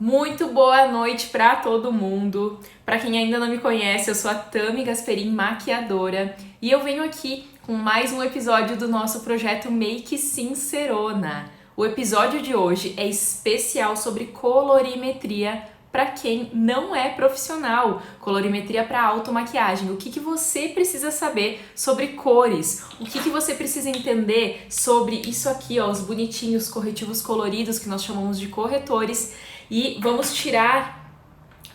Muito boa noite para todo mundo. Para quem ainda não me conhece, eu sou a Tami Gasperin, maquiadora, e eu venho aqui com mais um episódio do nosso projeto Make Sincerona. O episódio de hoje é especial sobre colorimetria para quem não é profissional, colorimetria para automaquiagem. O que você precisa saber sobre cores? O que você precisa entender sobre isso aqui, ó, os bonitinhos corretivos coloridos que nós chamamos de corretores? E vamos tirar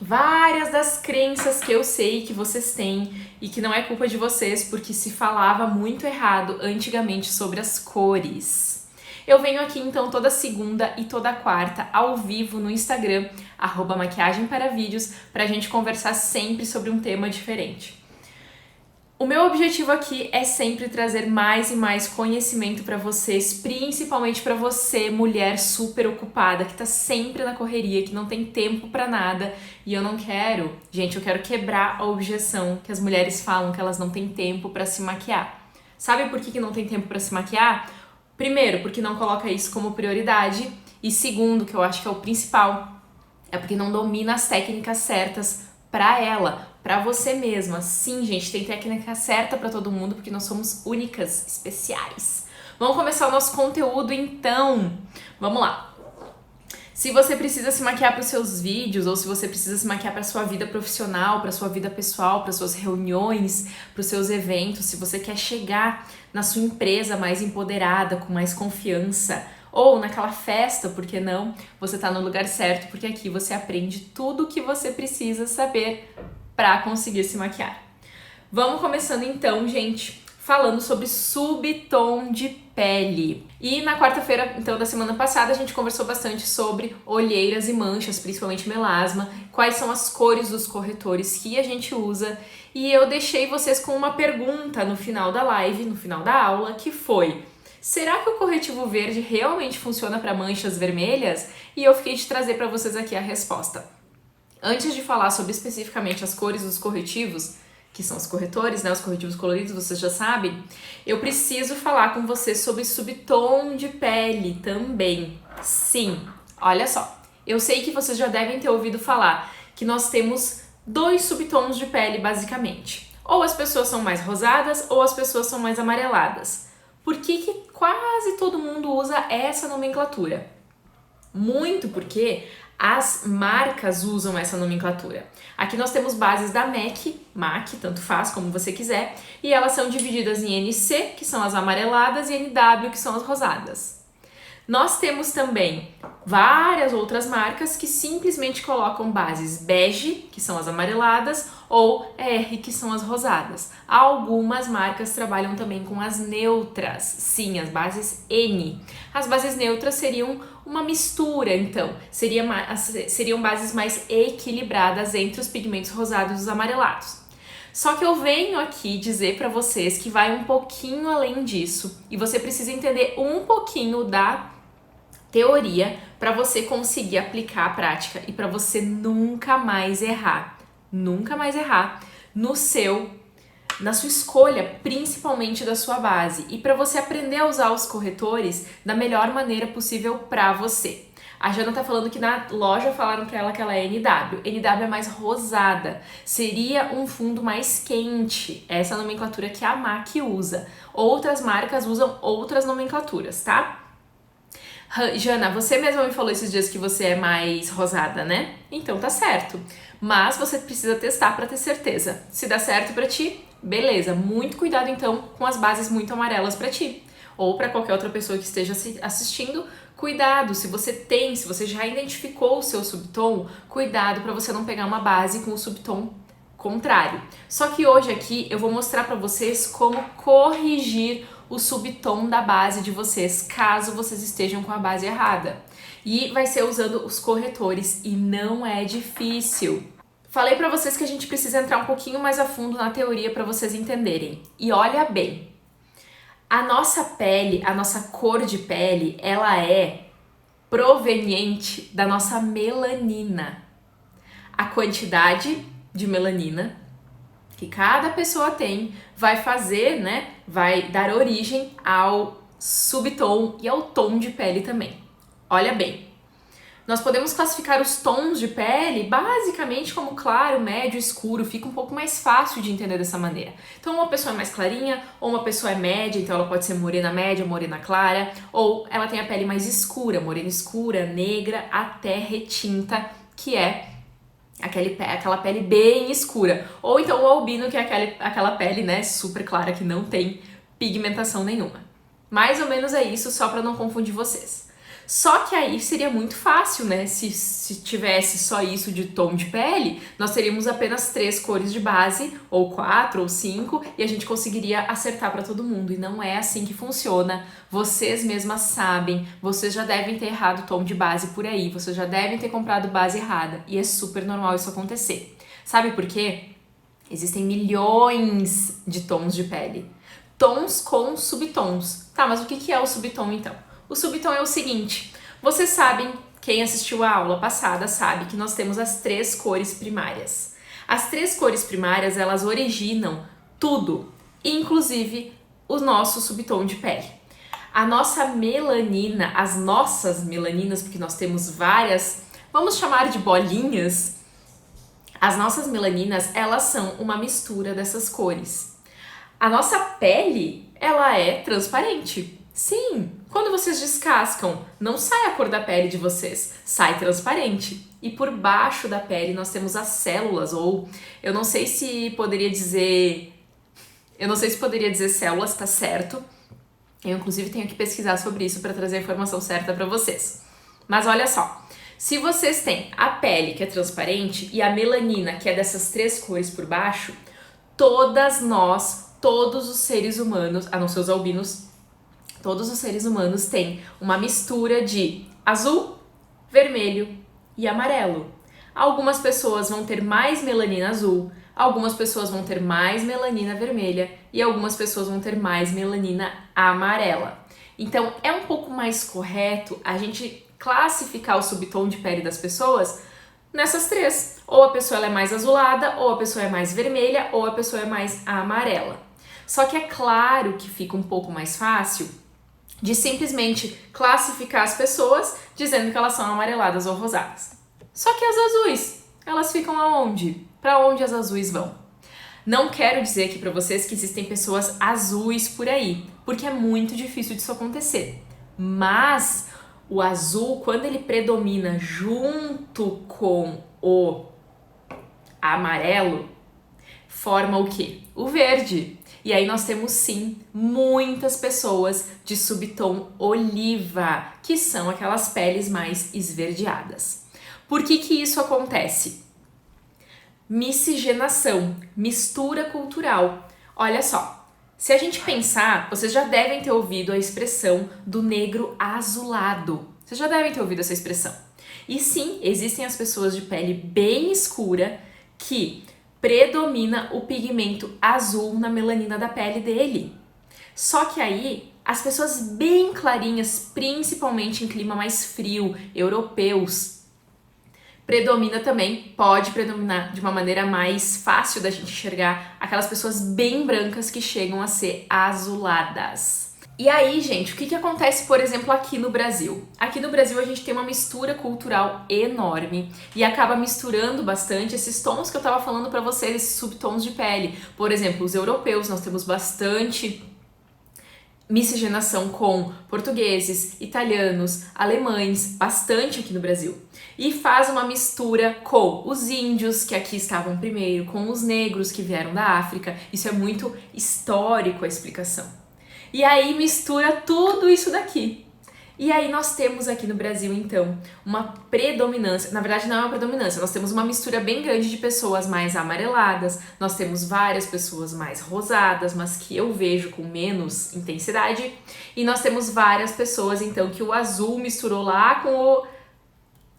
várias das crenças que eu sei que vocês têm e que não é culpa de vocês, porque se falava muito errado antigamente sobre as cores. Eu venho aqui então toda segunda e toda quarta ao vivo no Instagram, @maquiagem-para-vídeos, pra gente conversar sempre sobre um tema diferente. O meu objetivo aqui é sempre trazer mais e mais conhecimento para vocês, principalmente para você, mulher super ocupada, que tá sempre na correria, que não tem tempo para nada. E eu não quero, gente, eu quero quebrar a objeção que as mulheres falam que elas não têm tempo para se maquiar. Sabe por que não tem tempo para se maquiar? Primeiro, porque não coloca isso como prioridade. E segundo, que eu acho que é o principal, é porque não domina as técnicas certas para ela, para você mesma. Sim, gente, tem técnica certa para todo mundo, porque nós somos únicas, especiais. Vamos começar o nosso conteúdo então. Vamos lá. Se você precisa se maquiar para os seus vídeos, ou se você precisa se maquiar para sua vida profissional, para sua vida pessoal, para suas reuniões, para os seus eventos, se você quer chegar na sua empresa mais empoderada, com mais confiança, ou naquela festa, por que não? Você tá no lugar certo, porque aqui você aprende tudo o que você precisa saber para conseguir se maquiar. Vamos começando então, gente, falando sobre subtom de pele. E na quarta-feira, então, da semana passada, a gente conversou bastante sobre olheiras e manchas, principalmente melasma, quais são as cores dos corretores que a gente usa, e eu deixei vocês com uma pergunta no final da live, no final da aula, que foi: será que o corretivo verde realmente funciona para manchas vermelhas? E eu fiquei de trazer para vocês aqui a resposta. Antes de falar sobre especificamente as cores dos corretivos, que são os corretores, né, os corretivos coloridos, vocês já sabem, eu preciso falar com vocês sobre subtom de pele também. Sim, olha só, eu sei que vocês já devem ter ouvido falar que nós temos dois subtons de pele basicamente. Ou as pessoas são mais rosadas ou as pessoas são mais amareladas. Por que quase todo mundo usa essa nomenclatura? Muito porque as marcas usam essa nomenclatura. Aqui nós temos bases da MAC, tanto faz, como você quiser, e elas são divididas em NC, que são as amareladas, e NW, que são as rosadas. Nós temos também várias outras marcas que simplesmente colocam bases bege, que são as amareladas, ou R, que são as rosadas. Algumas marcas trabalham também com as neutras, sim, as bases N. As bases neutras seriam uma mistura, então, seriam bases mais equilibradas entre os pigmentos rosados e os amarelados. Só que eu venho aqui dizer para vocês que vai um pouquinho além disso, e você precisa entender um pouquinho da teoria para você conseguir aplicar a prática e para você nunca mais errar na sua escolha, principalmente da sua base, e para você aprender a usar os corretores da melhor maneira possível para você. A Jana tá falando que na loja falaram para ela que ela é NW. NW é mais rosada, seria um fundo mais quente, essa é a nomenclatura que a MAC usa. Outras marcas usam outras nomenclaturas, tá? Jana, você mesma me falou esses dias que você é mais rosada, né? Então tá certo. Mas você precisa testar para ter certeza. Se dá certo para ti, beleza. Muito cuidado então com as bases muito amarelas para ti. Ou para qualquer outra pessoa que esteja assistindo, cuidado. Se você já identificou o seu subtom, cuidado para você não pegar uma base com o subtom contrário. Só que hoje aqui eu vou mostrar para vocês como corrigir o subtom da base de vocês, caso vocês estejam com a base errada. E vai ser usando os corretores, e não é difícil. Falei pra vocês que a gente precisa entrar um pouquinho mais a fundo na teoria para vocês entenderem. E olha bem, a nossa pele, a nossa cor de pele, ela é proveniente da nossa melanina. A quantidade de melanina que cada pessoa tem vai fazer, né, vai dar origem ao subtom e ao tom de pele também. Olha bem, Nós podemos classificar os tons de pele basicamente como claro, médio, escuro, fica um pouco mais fácil de entender dessa maneira. Então uma pessoa é mais clarinha, ou uma pessoa é média, então ela pode ser morena média, morena clara, ou ela tem a pele mais escura, morena escura, negra, até retinta, que é aquela pele bem escura. Ou então o albino, que é aquela pele, né, super clara, que não tem pigmentação nenhuma. Mais ou menos é isso, só para não confundir vocês. Só que aí seria muito fácil, né? Se tivesse só isso de tom de pele, nós teríamos apenas 3 cores de base, ou 4, ou 5, e a gente conseguiria acertar para todo mundo. E não é assim que funciona. Vocês mesmas sabem, vocês já devem ter errado o tom de base por aí, vocês já devem ter comprado base errada, e é super normal isso acontecer. Sabe por quê? Existem milhões de tons de pele. Tons com subtons. Tá, mas o que é o subtom então? O subtom é o seguinte, vocês sabem, quem assistiu a aula passada sabe que nós temos as 3 cores primárias. As 3 cores primárias, elas originam tudo, inclusive o nosso subtom de pele. A nossa melanina, as nossas melaninas, porque nós temos várias, vamos chamar de bolinhas, as nossas melaninas, elas são uma mistura dessas cores. A nossa pele, ela é transparente. Sim, quando vocês descascam, não sai a cor da pele de vocês, sai transparente. E por baixo da pele nós temos as células, ou eu não sei se poderia dizer células, tá certo? Eu inclusive tenho que pesquisar sobre isso para trazer a informação certa para vocês. Mas olha só, se vocês têm a pele que é transparente e a melanina que é dessas 3 cores por baixo, todos os seres humanos, a não ser os albinos, todos os seres humanos têm uma mistura de azul, vermelho e amarelo. Algumas pessoas vão ter mais melanina azul, algumas pessoas vão ter mais melanina vermelha e algumas pessoas vão ter mais melanina amarela. Então, é um pouco mais correto a gente classificar o subtom de pele das pessoas nessas 3. Ou a pessoa é mais azulada, ou a pessoa é mais vermelha, ou a pessoa é mais amarela. Só que é claro que fica um pouco mais fácil de simplesmente classificar as pessoas dizendo que elas são amareladas ou rosadas. Só que as azuis, elas ficam aonde? Para onde as azuis vão? Não quero dizer aqui para vocês que existem pessoas azuis por aí, porque é muito difícil disso acontecer. Mas o azul, quando ele predomina junto com o amarelo, forma o quê? O verde. E aí nós temos sim muitas pessoas de subtom oliva, que são aquelas peles mais esverdeadas. Por que isso acontece? Miscigenação, mistura cultural. Olha só, se a gente pensar, vocês já devem ter ouvido a expressão do negro azulado. Vocês já devem ter ouvido essa expressão. E sim, existem as pessoas de pele bem escura que predomina o pigmento azul na melanina da pele dele. Só que aí, as pessoas bem clarinhas, principalmente em clima mais frio, europeus, pode predominar de uma maneira mais fácil da gente enxergar aquelas pessoas bem brancas que chegam a ser azuladas. E aí, gente, o que acontece, por exemplo, aqui no Brasil? Aqui no Brasil a gente tem uma mistura cultural enorme e acaba misturando bastante esses tons que eu tava falando pra vocês, esses subtons de pele. Por exemplo, os europeus, nós temos bastante miscigenação com portugueses, italianos, alemães, bastante aqui no Brasil. E faz uma mistura com os índios, que aqui estavam primeiro, com os negros que vieram da África. Isso é muito histórico a explicação. E aí mistura tudo isso daqui. E aí nós temos aqui no Brasil, então, uma predominância, na verdade não é uma predominância, nós temos uma mistura bem grande de pessoas mais amareladas, nós temos várias pessoas mais rosadas, mas que eu vejo com menos intensidade, e nós temos várias pessoas, então, que o azul misturou lá com o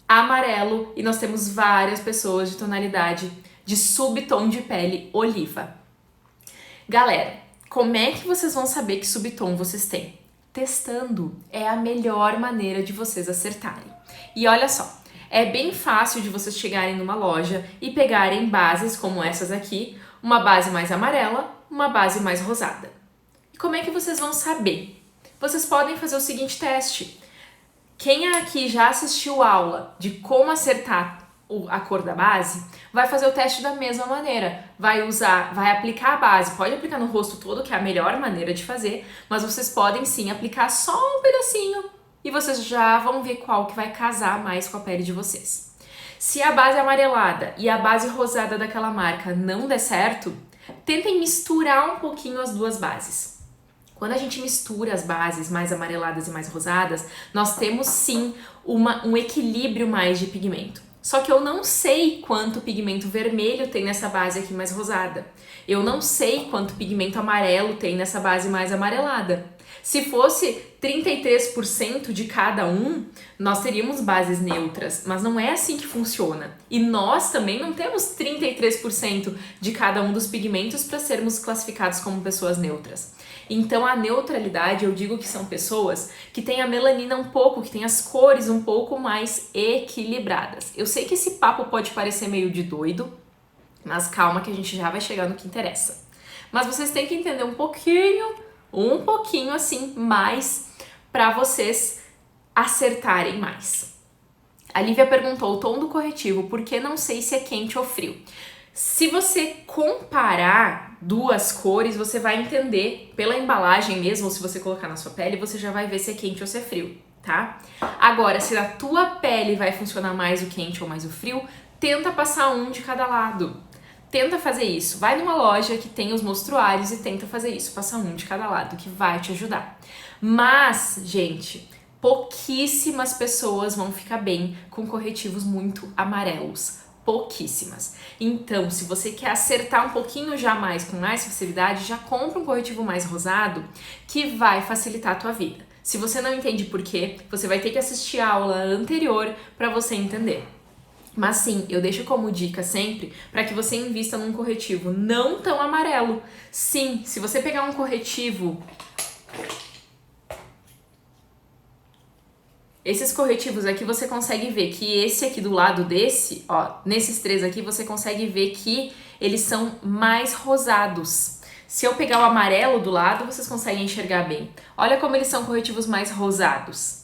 amarelo, e nós temos várias pessoas de tonalidade de subtom de pele oliva. Galera, como é que vocês vão saber que subtom vocês têm? Testando é a melhor maneira de vocês acertarem. E olha só, é bem fácil de vocês chegarem numa loja e pegarem bases como essas aqui, uma base mais amarela, uma base mais rosada. E como é que vocês vão saber? Vocês podem fazer o seguinte teste. Quem aqui já assistiu aula de como acertar a cor da base, vai fazer o teste da mesma maneira. Vai aplicar a base, pode aplicar no rosto todo, que é a melhor maneira de fazer, mas vocês podem sim aplicar só um pedacinho e vocês já vão ver qual que vai casar mais com a pele de vocês. Se a base amarelada e a base rosada daquela marca não der certo, tentem misturar um pouquinho as duas bases. Quando a gente mistura as bases mais amareladas e mais rosadas, nós temos sim um equilíbrio mais de pigmento. Só que eu não sei quanto pigmento vermelho tem nessa base aqui mais rosada. Eu não sei quanto pigmento amarelo tem nessa base mais amarelada. Se fosse 33% de cada um, nós teríamos bases neutras, mas não é assim que funciona. E nós também não temos 33% de cada um dos pigmentos para sermos classificados como pessoas neutras. Então a neutralidade, eu digo que são pessoas que têm a melanina um pouco, que têm as cores um pouco mais equilibradas. Eu sei que esse papo pode parecer meio de doido, mas calma que a gente já vai chegar no que interessa. Mas vocês têm que entender um pouquinho assim, mais para vocês acertarem mais. A Lívia perguntou o tom do corretivo, por que não sei se é quente ou frio? Se você comparar duas cores, você vai entender pela embalagem mesmo, ou se você colocar na sua pele, você já vai ver se é quente ou se é frio, tá? Agora, se a tua pele vai funcionar mais o quente ou mais o frio, tenta passar um de cada lado. Tenta fazer isso. Vai numa loja que tem os mostruários e tenta fazer isso. Passa um de cada lado, que vai te ajudar. Mas, gente, pouquíssimas pessoas vão ficar bem com corretivos muito amarelos. Pouquíssimas. Então, se você quer acertar um pouquinho já mais, com mais facilidade, já compra um corretivo mais rosado que vai facilitar a tua vida. Se você não entende por quê, você vai ter que assistir a aula anterior para você entender. Mas sim, eu deixo como dica sempre para que você invista num corretivo não tão amarelo. Sim, se você pegar um corretivo... Esses corretivos aqui você consegue ver que esse aqui do lado desse, ó, nesses três aqui você consegue ver que eles são mais rosados. Se eu pegar o amarelo do lado, vocês conseguem enxergar bem. Olha como eles são corretivos mais rosados.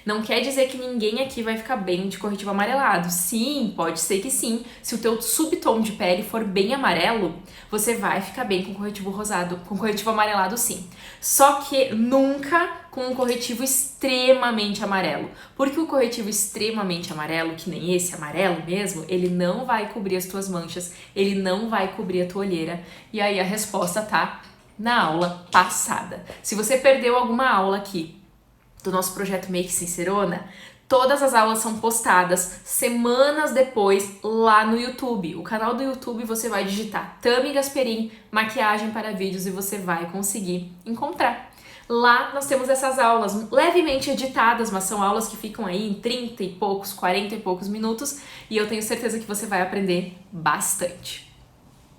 Não quer dizer que ninguém aqui vai ficar bem de corretivo amarelado. Sim, pode ser que sim. Se o teu subtom de pele for bem amarelo, você vai ficar bem com corretivo rosado, com corretivo amarelado sim. Só que nunca com um corretivo extremamente amarelo. Porque o corretivo extremamente amarelo, que nem esse amarelo mesmo, ele não vai cobrir as tuas manchas, ele não vai cobrir a tua olheira. E aí a resposta tá na aula passada. Se você perdeu alguma aula aqui do nosso projeto Make Sincerona, todas as aulas são postadas semanas depois lá no YouTube. O canal do YouTube você vai digitar Tami Gasperim, maquiagem para vídeos e você vai conseguir encontrar. Lá nós temos essas aulas levemente editadas, mas são aulas que ficam aí em 30 e poucos, 40 e poucos minutos e eu tenho certeza que você vai aprender bastante.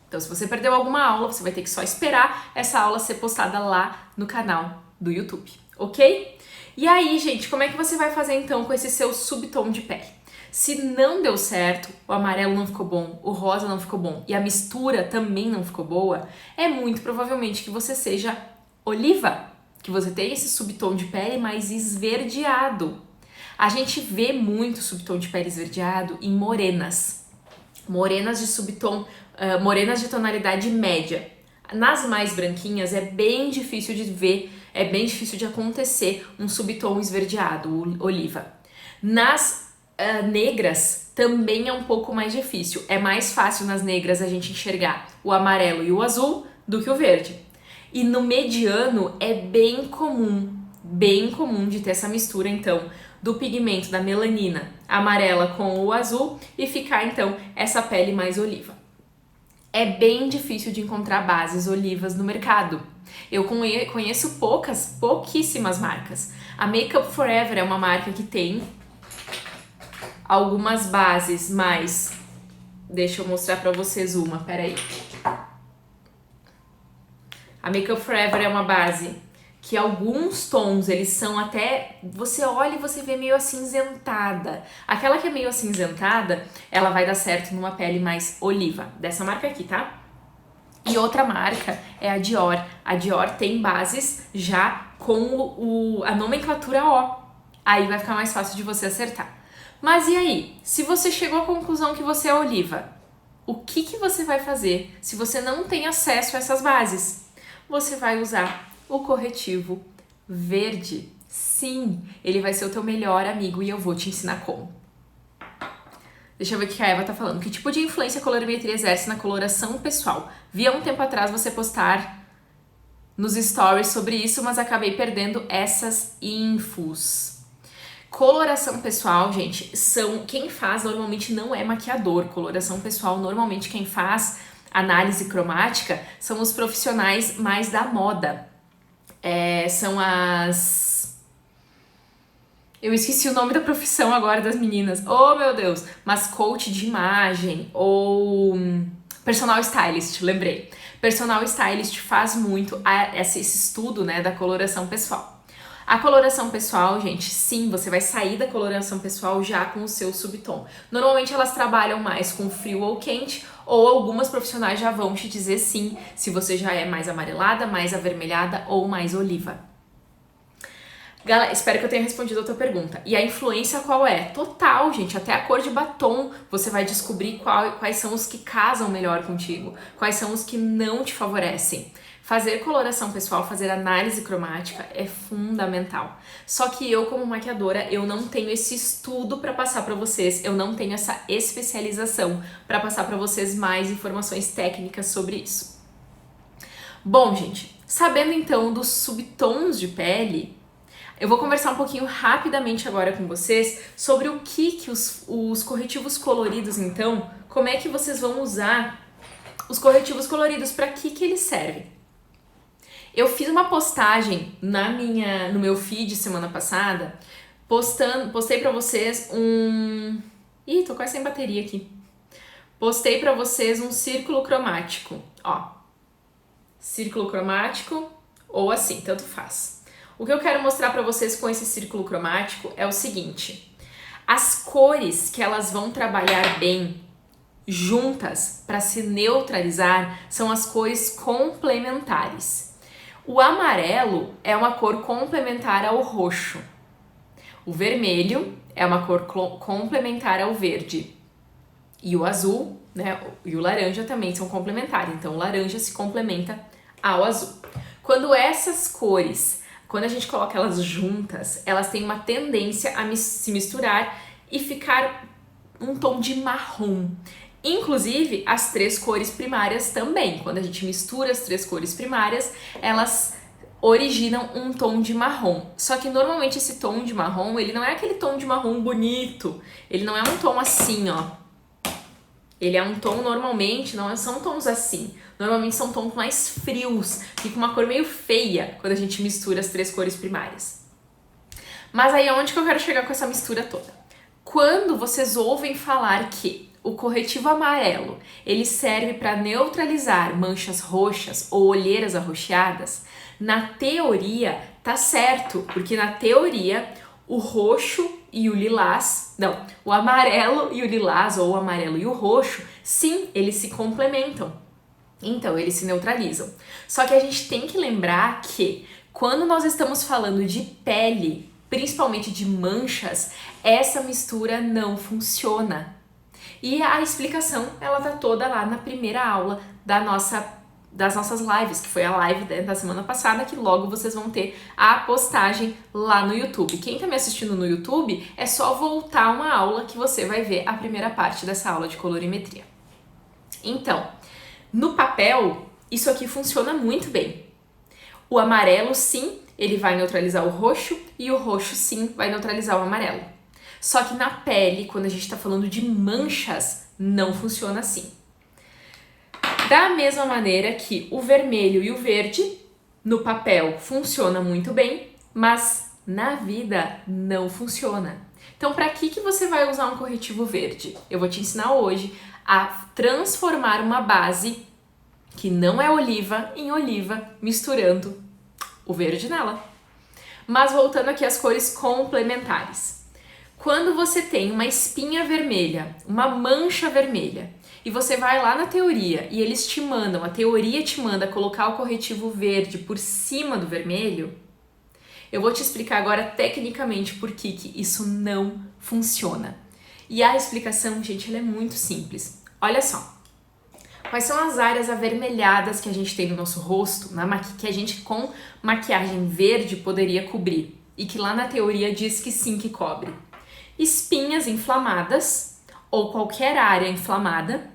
Então se você perdeu alguma aula, você vai ter que só esperar essa aula ser postada lá no canal do YouTube, ok? E aí, gente, como é que você vai fazer então com esse seu subtom de pele? Se não deu certo, o amarelo não ficou bom, o rosa não ficou bom e a mistura também não ficou boa, é muito provavelmente que você seja oliva, que você tenha esse subtom de pele mais esverdeado. A gente vê muito subtom de pele esverdeado em morenas. Morenas de subtom, morenas de tonalidade média. Nas mais branquinhas é bem difícil de ver, é bem difícil de acontecer um subtom esverdeado, oliva. Nas negras também é um pouco mais difícil. É mais fácil nas negras a gente enxergar o amarelo e o azul do que o verde. E no mediano é bem comum de ter essa mistura então do pigmento da melanina amarela com o azul e ficar então essa pele mais oliva. É bem difícil de encontrar bases olivas no mercado. Eu conheço pouquíssimas marcas. A Make Up For Ever é uma marca que tem algumas bases, mas deixa eu mostrar pra vocês uma, peraí. A Make Up For Ever é uma base que alguns tons, eles são até... Você olha e você vê meio acinzentada. Aquela que é meio acinzentada, ela vai dar certo numa pele mais oliva. Dessa marca aqui, tá? E outra marca é a Dior. A Dior tem bases já com a nomenclatura O. Aí vai ficar mais fácil de você acertar. Mas e aí? Se você chegou à conclusão que você é oliva, o que você vai fazer se você não tem acesso a essas bases? Você vai usar o corretivo verde. Sim, ele vai ser o teu melhor amigo e eu vou te ensinar como. Deixa eu ver o que a Eva tá falando. Que tipo de influência a colorimetria exerce na coloração pessoal? Vi há um tempo atrás você postar nos stories sobre isso, mas acabei perdendo essas infos. Coloração pessoal, gente, quem faz normalmente não é maquiador. Coloração pessoal, normalmente quem faz análise cromática são os profissionais mais da moda. São as... Eu esqueci o nome da profissão agora das meninas. Oh, meu Deus! Mas coach de imagem ou personal stylist, lembrei. Personal stylist faz muito esse estudo, né, da coloração pessoal. A coloração pessoal, gente, sim, você vai sair da coloração pessoal já com o seu subtom. Normalmente elas trabalham mais com frio ou quente, ou algumas profissionais já vão te dizer sim, se você já é mais amarelada, mais avermelhada ou mais oliva. Galera, espero que eu tenha respondido a tua pergunta. E a influência qual é? Total, gente. Até a cor de batom você vai descobrir quais são os que casam melhor contigo, quais são os que não te favorecem. Fazer coloração pessoal, fazer análise cromática é fundamental. Só que eu, como maquiadora, eu não tenho esse estudo para passar para vocês, eu não tenho essa especialização para passar para vocês mais informações técnicas sobre isso. Bom, gente, sabendo então dos subtons de pele, eu vou conversar um pouquinho rapidamente agora com vocês sobre o que os corretivos coloridos, então, como é que vocês vão usar os corretivos coloridos, para que eles servem. Eu fiz uma postagem no meu feed semana passada, postei pra vocês Ih, tô quase sem bateria aqui. Postei pra vocês um círculo cromático, ó. Círculo cromático ou assim, tanto faz. O que eu quero mostrar pra vocês com esse círculo cromático é o seguinte. As cores que elas vão trabalhar bem juntas para se neutralizar são as cores complementares. O amarelo é uma cor complementar ao roxo. O vermelho é uma cor complementar ao verde. E o azul, né, e o laranja também são complementares. Então, o laranja se complementa ao azul. Quando essas cores, quando a gente coloca elas juntas, elas têm uma tendência a se misturar e ficar um tom de marrom. Inclusive, as três cores primárias também. Quando a gente mistura as três cores primárias, elas originam um tom de marrom. Só que normalmente esse tom de marrom, ele não é aquele tom de marrom bonito. Ele não é um tom assim, ó. Ele é um tom normalmente, não são tons assim. Normalmente são tons mais frios. Fica uma cor meio feia quando a gente mistura as três cores primárias. Mas aí aonde que eu quero chegar com essa mistura toda? Quando vocês ouvem falar que o corretivo amarelo, ele serve para neutralizar manchas roxas ou olheiras arroxeadas, na teoria tá certo, porque na teoria o roxo e o lilás, não, o amarelo e o lilás ou o amarelo e o roxo, sim, eles se complementam. Então, eles se neutralizam. Só que a gente tem que lembrar que quando nós estamos falando de pele, principalmente de manchas, essa mistura não funciona. E a explicação, ela tá toda lá na primeira aula das nossas lives, que foi a live da semana passada, que logo vocês vão ter a postagem lá no YouTube. Quem tá me assistindo no YouTube, é só voltar uma aula que você vai ver a primeira parte dessa aula de colorimetria. Então, no papel, isso aqui funciona muito bem. O amarelo, sim, ele vai neutralizar o roxo, e o roxo, sim, vai neutralizar o amarelo. Só que na pele, quando a gente está falando de manchas, não funciona assim. Da mesma maneira que o vermelho e o verde, no papel, funciona muito bem, mas na vida não funciona. Então, para que você vai usar um corretivo verde? Eu vou te ensinar hoje a transformar uma base que não é oliva em oliva, misturando o verde nela. Mas voltando aqui às cores complementares. Quando você tem uma espinha vermelha, uma mancha vermelha, e você vai lá na teoria e eles te mandam, a teoria te manda colocar o corretivo verde por cima do vermelho, Eu vou te explicar agora tecnicamente por que isso não funciona. E a explicação, gente, ela é muito simples. Olha só. Quais são as áreas avermelhadas que a gente tem no nosso rosto, que a gente com maquiagem verde poderia cobrir? E que lá na teoria diz que sim, que cobre. Espinhas inflamadas ou qualquer área inflamada.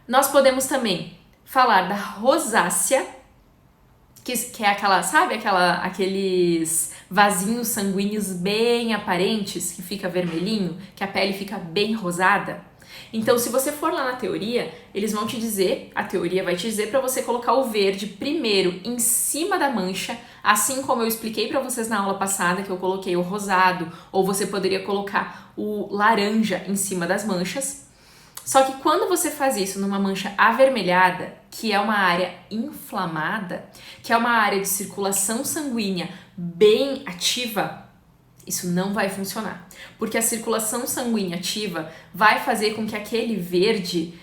Nós podemos também falar da rosácea, que é aquela, sabe, aqueles vasinhos sanguíneos bem aparentes, que fica vermelhinho, que a pele fica bem rosada. Então, se você for lá na teoria, eles vão te dizer, a teoria vai te dizer para você colocar o verde primeiro em cima da mancha, assim como eu expliquei para vocês na aula passada que eu coloquei o rosado, ou você poderia colocar o laranja em cima das manchas. Só que quando você faz isso numa mancha avermelhada, que é uma área inflamada, que é uma área de circulação sanguínea bem ativa, isso não vai funcionar, porque a circulação sanguínea ativa vai fazer com que aquele verde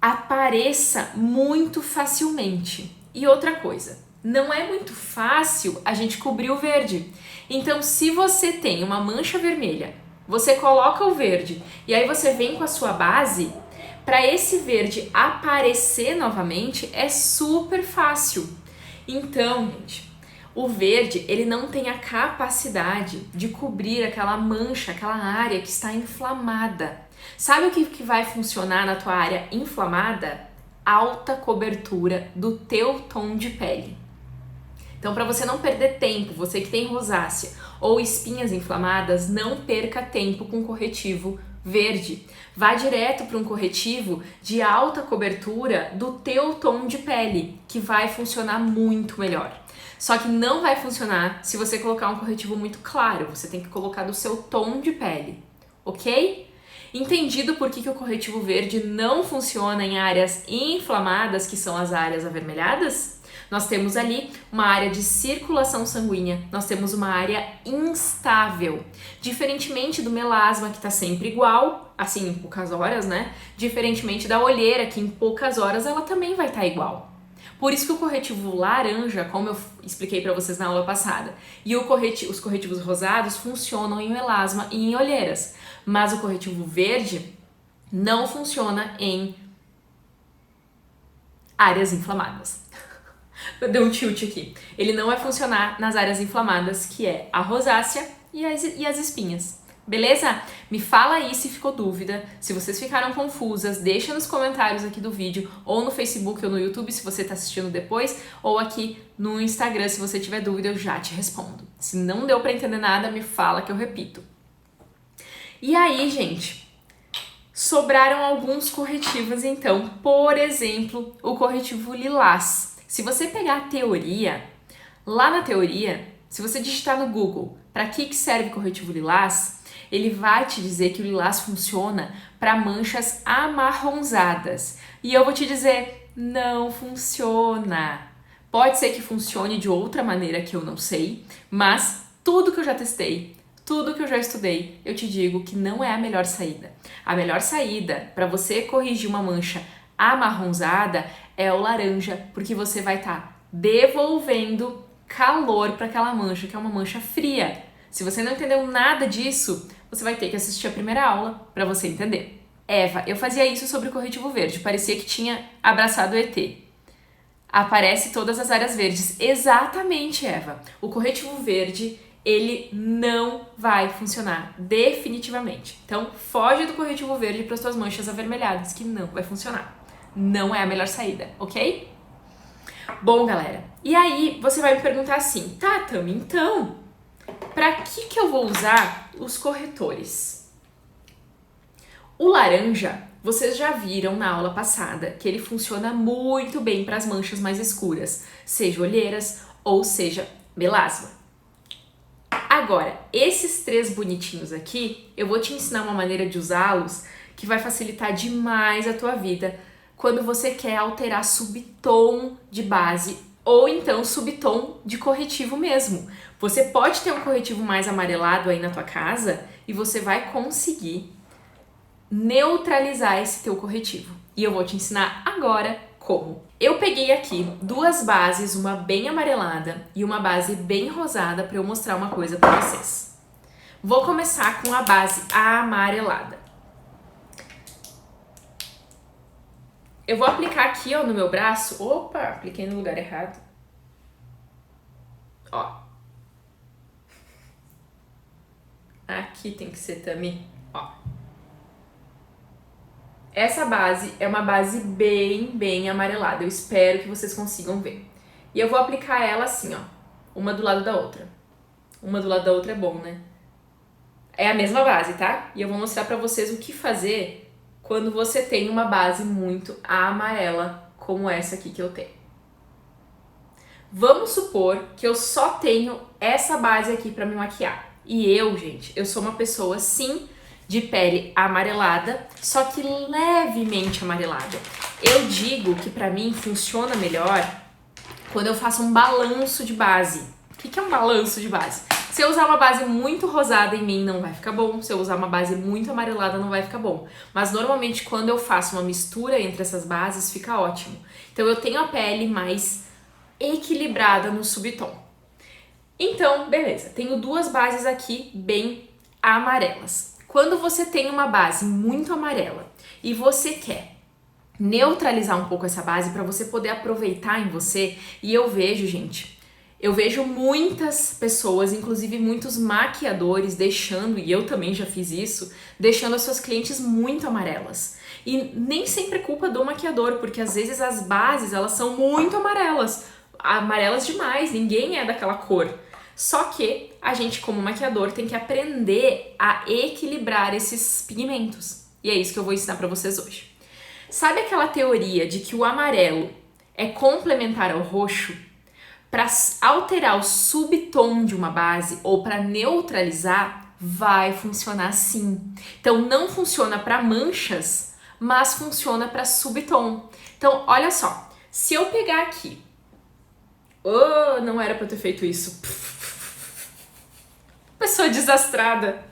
apareça muito facilmente. E outra coisa, não é muito fácil a gente cobrir o verde. Então, se você tem uma mancha vermelha, você coloca o verde e aí você vem com a sua base, para esse verde aparecer novamente é super fácil. Então, gente, o verde, ele não tem a capacidade de cobrir aquela mancha, aquela área que está inflamada. Sabe o que vai funcionar na tua área inflamada? Alta cobertura do teu tom de pele. Então, para você não perder tempo, você que tem rosácea ou espinhas inflamadas, não perca tempo com corretivo verde. Vá direto para um corretivo de alta cobertura do teu tom de pele, que vai funcionar muito melhor. Só que não vai funcionar se você colocar um corretivo muito claro, você tem que colocar do seu tom de pele, ok? Entendido por que o corretivo verde não funciona em áreas inflamadas, que são as áreas avermelhadas? Nós temos ali uma área de circulação sanguínea, nós temos uma área instável. Diferentemente do melasma, que está sempre igual, assim, em poucas horas, né? Diferentemente da olheira, que em poucas horas ela também vai estar igual. Por isso que o corretivo laranja, como eu expliquei para vocês na aula passada, e os corretivos rosados funcionam em melasma e em olheiras, mas o corretivo verde não funciona em áreas inflamadas. Deu um tilt aqui. Ele não vai funcionar nas áreas inflamadas, que é a rosácea e as espinhas. Beleza? Me fala aí se ficou dúvida, se vocês ficaram confusas, deixa nos comentários aqui do vídeo, ou no Facebook ou no YouTube se você está assistindo depois, ou aqui no Instagram se você tiver dúvida eu já te respondo. Se não deu para entender nada, me fala que eu repito. E aí, gente, sobraram alguns corretivos então, por exemplo, o corretivo lilás. Se você pegar a teoria, lá na teoria, se você digitar no Google para que serve corretivo lilás, ele vai te dizer que o lilás funciona para manchas amarronzadas. E eu vou te dizer, não funciona. Pode ser que funcione de outra maneira que eu não sei, mas tudo que eu já testei, tudo que eu já estudei, eu te digo que não é a melhor saída. A melhor saída para você corrigir uma mancha amarronzada é o laranja, porque você vai estar devolvendo calor para aquela mancha, que é uma mancha fria. Se você não entendeu nada disso, você vai ter que assistir a primeira aula para você entender. Eva, eu fazia isso sobre o corretivo verde, parecia que tinha abraçado o ET. Aparece todas as áreas verdes. Exatamente, Eva. O corretivo verde, ele não vai funcionar, definitivamente. Então, foge do corretivo verde para as suas manchas avermelhadas, que não vai funcionar. Não é a melhor saída, ok? Bom, galera, e aí você vai me perguntar assim, tá, Tami, então, para que eu vou usar os corretores? O laranja, vocês já viram na aula passada que ele funciona muito bem para as manchas mais escuras, seja olheiras ou seja melasma. Agora, esses três bonitinhos aqui, eu vou te ensinar uma maneira de usá-los que vai facilitar demais a tua vida quando você quer alterar subtom de base ou então subtom de corretivo mesmo. Você pode ter um corretivo mais amarelado aí na tua casa e você vai conseguir neutralizar esse teu corretivo. E eu vou te ensinar agora como? Eu peguei aqui duas bases, uma bem amarelada e uma base bem rosada, para eu mostrar uma coisa para vocês. Vou começar com a base amarelada. Eu vou aplicar aqui, ó, no meu braço. Opa, apliquei no lugar errado. Ó. Aqui tem que ser também, ó. Essa base é uma base bem amarelada. Eu espero que vocês consigam ver. E eu vou aplicar ela assim, ó. Uma do lado da outra. Uma do lado da outra é bom, né? É a mesma base, tá? E eu vou mostrar pra vocês o que fazer quando você tem uma base muito amarela, como essa aqui que eu tenho. Vamos supor que eu só tenho essa base aqui pra me maquiar. E eu, gente, eu sou uma pessoa, sim, de pele amarelada, só que levemente amarelada. Eu digo que pra mim funciona melhor quando eu faço um balanço de base. O que é um balanço de base? Se eu usar uma base muito rosada em mim, não vai ficar bom. Se eu usar uma base muito amarelada, não vai ficar bom. Mas normalmente quando eu faço uma mistura entre essas bases, fica ótimo. Então eu tenho a pele mais equilibrada no subtom. Então, beleza. Tenho duas bases aqui bem amarelas. Quando você tem uma base muito amarela e você quer neutralizar um pouco essa base para você poder aproveitar em você, e eu vejo, gente, eu vejo muitas pessoas, inclusive muitos maquiadores deixando, e eu também já fiz isso, deixando as suas clientes muito amarelas. E nem sempre é culpa do maquiador, porque às vezes as bases, elas são muito amarelas. Amarelas demais, ninguém é daquela cor. Só que a gente, como maquiador, tem que aprender a equilibrar esses pigmentos. E é isso que eu vou ensinar pra vocês hoje. Sabe aquela teoria de que o amarelo é complementar ao roxo? Para alterar o subtom de uma base ou para neutralizar, vai funcionar sim. Então não funciona para manchas, mas funciona para subtom. Então olha só, se eu pegar aqui, não era para eu ter feito isso. Pessoa desastrada.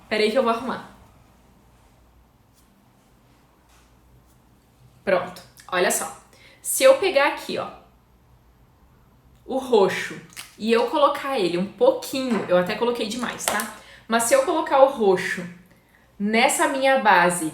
Peraí que eu vou arrumar. Pronto, olha só. Se eu pegar aqui, ó, o roxo, e eu colocar ele um pouquinho, eu até coloquei demais, tá? Mas se eu colocar o roxo nessa minha base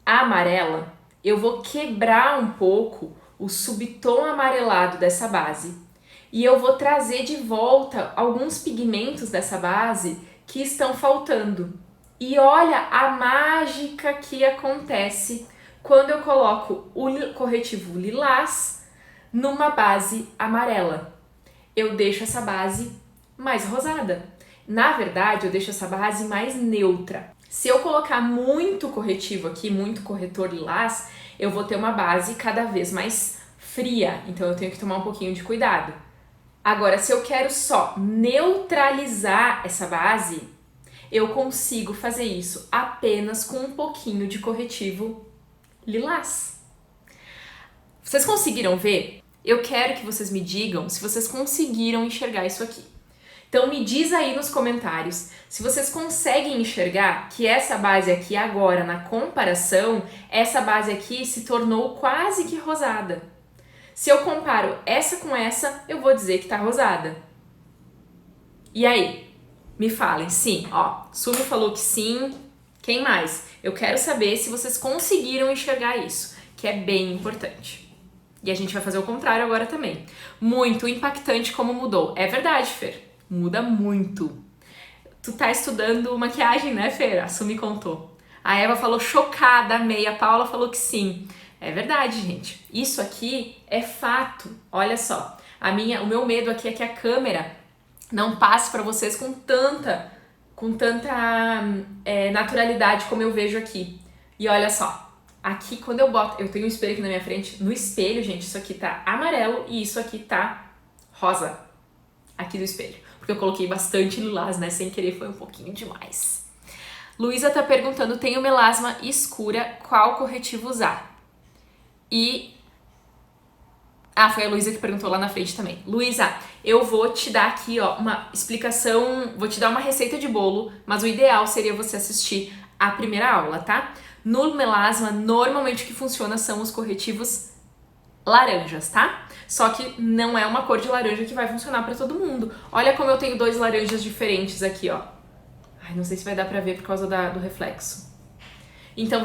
amarela, eu vou quebrar um pouco o subtom amarelado dessa base. E eu vou trazer de volta alguns pigmentos dessa base que estão faltando. E olha a mágica que acontece quando eu coloco o corretivo lilás numa base amarela. Eu deixo essa base mais rosada. Na verdade, eu deixo essa base mais neutra. Se eu colocar muito corretivo aqui, muito corretor lilás, eu vou ter uma base cada vez mais fria. Então eu tenho que tomar um pouquinho de cuidado. Agora, se eu quero só neutralizar essa base, eu consigo fazer isso apenas com um pouquinho de corretivo lilás. Vocês conseguiram ver? Eu quero que vocês me digam se vocês conseguiram enxergar isso aqui. Então me diz aí nos comentários se vocês conseguem enxergar que essa base aqui agora, na comparação, essa base aqui se tornou quase que rosada. Se eu comparo essa com essa, eu vou dizer que tá rosada. E aí? Me falem, sim, ó, Sumi falou que sim. Quem mais? Eu quero saber se vocês conseguiram enxergar isso, que é bem importante. E a gente vai fazer o contrário agora também. Muito impactante como mudou. É verdade, Fer. Muda muito. Tu tá estudando maquiagem, né, Fer? A Sumi contou. A Eva falou chocada, amei. A Paula falou que sim. É verdade, gente. Isso aqui é fato. Olha só. O meu medo aqui é que a câmera não passe pra vocês com tanta naturalidade como eu vejo aqui. E olha só. Aqui, quando eu boto... Eu tenho um espelho aqui na minha frente. No espelho, gente, isso aqui tá amarelo e isso aqui tá rosa. Aqui do espelho. Porque eu coloquei bastante lilás, né? Sem querer, foi um pouquinho demais. Luísa tá perguntando, tenho melasma escura, qual corretivo usar? Foi a Luísa que perguntou lá na frente também. Luísa, eu vou te dar aqui, ó, uma explicação, vou te dar uma receita de bolo, mas o ideal seria você assistir a primeira aula, tá? No melasma, normalmente o que funciona são os corretivos laranjas, tá? Só que não é uma cor de laranja que vai funcionar pra todo mundo. Olha como eu tenho 2 laranjas diferentes aqui, ó. Ai, não sei se vai dar pra ver por causa do reflexo. Então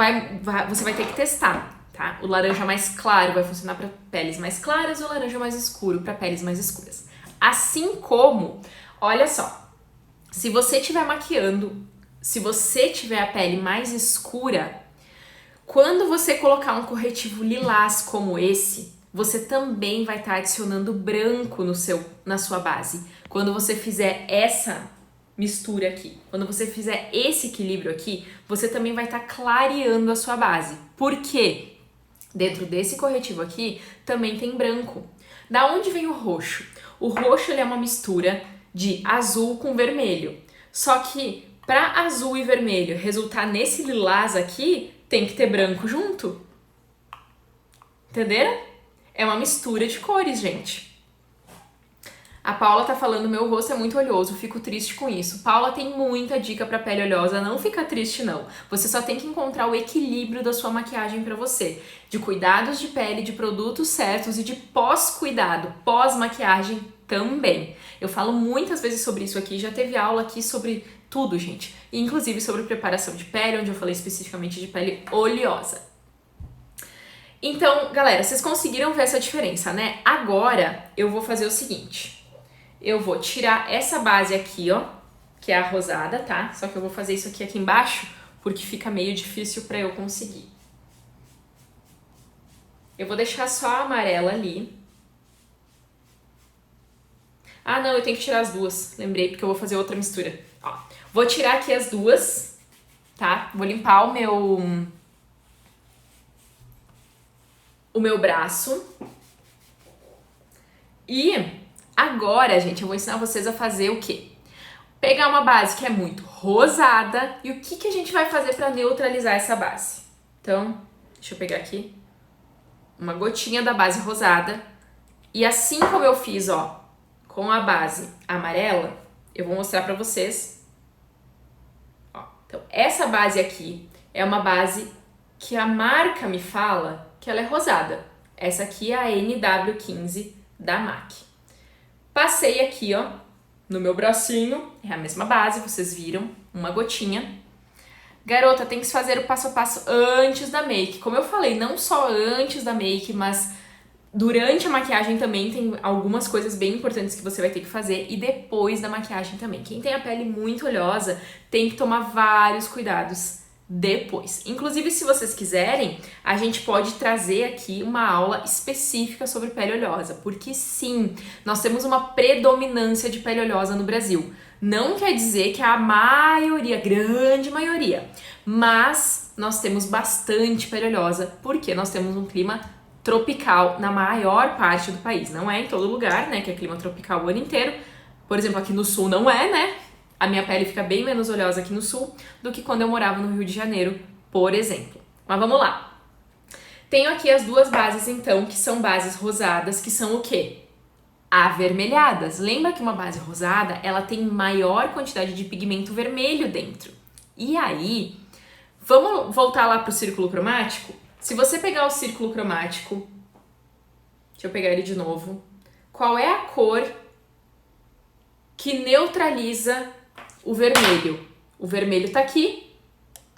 você vai ter que testar, tá? O laranja mais claro vai funcionar para peles mais claras e o laranja mais escuro para peles mais escuras. Assim como, olha só, se você estiver maquiando, se você tiver a pele mais escura, quando você colocar um corretivo lilás como esse, você também vai estar adicionando branco na sua base. Quando você fizer essa mistura aqui, quando você fizer esse equilíbrio aqui, você também vai estar clareando a sua base. Por quê? Dentro desse corretivo aqui também tem branco. Da onde vem o roxo? O roxo ele é uma mistura de azul com vermelho. Só que para azul e vermelho resultar nesse lilás aqui, tem que ter branco junto. Entenderam? É uma mistura de cores, gente. A Paula tá falando, meu rosto é muito oleoso, fico triste com isso. Paula tem muita dica pra pele oleosa, não fica triste não. Você só tem que encontrar o equilíbrio da sua maquiagem pra você. De cuidados de pele, de produtos certos e de pós-cuidado, pós-maquiagem também. Eu falo muitas vezes sobre isso aqui, já teve aula aqui sobre tudo, gente. Inclusive sobre preparação de pele, onde eu falei especificamente de pele oleosa. Então, galera, vocês conseguiram ver essa diferença, né? Agora, eu vou fazer o seguinte. Eu vou tirar essa base aqui, ó, que é a rosada, tá? Só que eu vou fazer isso aqui embaixo, porque fica meio difícil pra eu conseguir. Eu vou deixar só a amarela ali. Ah, não, eu tenho que tirar as duas. Lembrei, porque eu vou fazer outra mistura. Ó, vou tirar aqui as duas, tá? Vou limpar o meu braço. E agora, gente, eu vou ensinar vocês a fazer o quê? Pegar uma base que é muito rosada e o que a gente vai fazer para neutralizar essa base? Então, deixa eu pegar aqui uma gotinha da base rosada e assim como eu fiz, ó, com a base amarela, eu vou mostrar para vocês. Ó, então, essa base aqui é uma base que a marca me fala que ela é rosada. Essa aqui é a NW15 da MAC. Passei aqui, ó, no meu bracinho, é a mesma base, vocês viram, uma gotinha. Garota, tem que fazer o passo a passo antes da make. Como eu falei, não só antes da make, mas durante a maquiagem também tem algumas coisas bem importantes que você vai ter que fazer e depois da maquiagem também. Quem tem a pele muito oleosa tem que tomar vários cuidados depois. Inclusive, se vocês quiserem, a gente pode trazer aqui uma aula específica sobre pele oleosa, porque sim, nós temos uma predominância de pele oleosa no Brasil. Não quer dizer que é a maioria, grande maioria, mas nós temos bastante pele oleosa, porque nós temos um clima tropical na maior parte do país. Não é em todo lugar, né, que é clima tropical o ano inteiro. Por exemplo, aqui no sul não é, né? A minha pele fica bem menos oleosa aqui no sul do que quando eu morava no Rio de Janeiro, por exemplo. Mas vamos lá. Tenho aqui as duas bases, então, que são bases rosadas, que são o quê? Avermelhadas. Lembra que uma base rosada, ela tem maior quantidade de pigmento vermelho dentro. E aí, vamos voltar lá pro círculo cromático? Se você pegar o círculo cromático, deixa eu pegar ele de novo, qual é a cor que neutraliza o vermelho? O vermelho tá aqui.